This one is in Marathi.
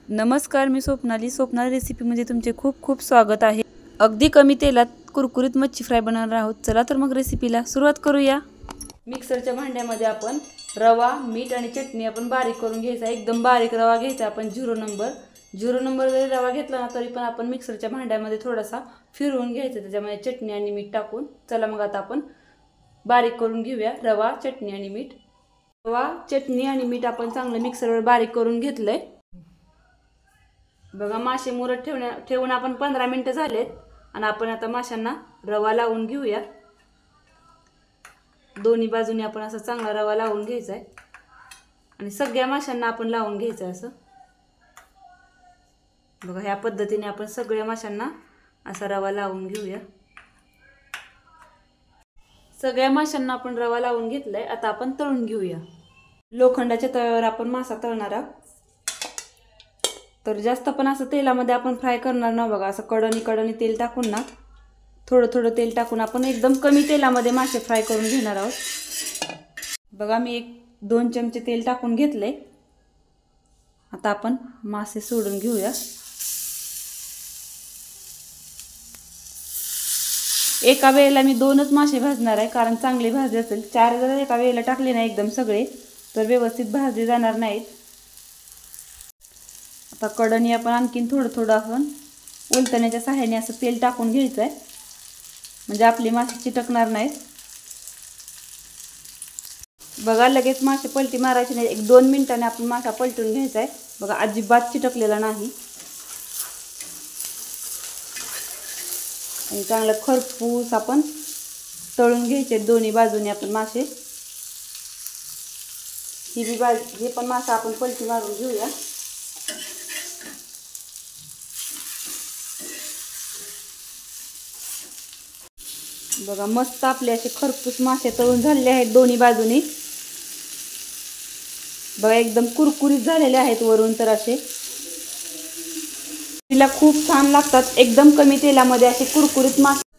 नमस्कार, मी स्वप्नाली रेसिपीमध्ये तुमचे खूप खूप स्वागत आहे। अगदी कमी तेलात कुरकुरीत मच्छी फ्राय बनवणार आहोत। चला तर मग रेसिपीला सुरुवात करूया। मिक्सरच्या भांड्यामध्ये आपण रवा, मीठ आणि चटणी आपण बारीक करून घ्यायचा। एकदम बारीक रवा घ्यायचा आपण 0 नंबर जरी रवा घेतला ना तरी पण आपण मिक्सरच्या भांड्यामध्ये थोडासा फिरवून घ्यायचा, त्याच्यामध्ये चटणी आणि मीठ टाकून। चला मग आता आपण बारीक करून घेऊया रवा, चटणी आणि मीठ। रवा, चटणी आणि मीठ आपण चांगलं मिक्सरवर बारीक करून घेतलंय। बघा, मासे मुरत ठेवून आपण 15 मिनिटं झालेत आणि आपण आता माशांना रवा लावून घेऊया। दोन्ही बाजूने आपण असा चांगला रवा लावून घ्यायचा आहे आणि सगळ्या माशांना आपण लावून घ्यायचं असं। बघा, ह्या पद्धतीने आपण सगळ्या माशांना असा रवा लावून घेऊया। सगळ्या माशांना आपण रवा लावून घेतलाय। आता आपण तळून घेऊया। लोखंडाच्या तव्यावर आपण मासा तळणार आहोत। तर जास्त पण असं तेलामध्ये आपण फ्राय करणार ना। बघा, असं कडणी तेल टाकून ना, थोडं तेल टाकून आपण एकदम कमी तेलामध्ये मासे फ्राय करून घेणार आहोत। बघा, मी 1-2 चमचे तेल टाकून घेतले। आता आपण मासे सोडून घेऊया। एका वेळेला मी 2च मासे भाजणार आहे, कारण चांगले भाजले असेल 4 जर एका वेळेला टाकले ना एकदम सगळे तर व्यवस्थित भाजले जाणार नाहीत। आता कडणी आपण आणखीन थोडं आपण उलटण्याच्या सहाय्याने असं तेल टाकून घ्यायचं आहे, म्हणजे आपले मासे चिटकणार नाहीत। बघा, लगेच मासे पलटी मारायची नाही, 1-2 मिनिटांनी आपण मासा पलटून घ्यायचा आहे। बघा, अजिबात चिटकलेला नाही आणि चांगलं खरपूस आपण तळून घ्यायचे दोन्ही बाजूने आपण मासे। हे पण मासा आपण पलटी मारून घेऊया। बघा, मस्त आपले असे खरपूस मासे तळून झालेले आहेत दोन्ही बाजूनी। बघा, एकदम कुरकुरीत झालेले आहेत वरून तर असे। तिला खूप छान लागतात एकदम कमी तेलामध्ये असे कुरकुरीत मासे।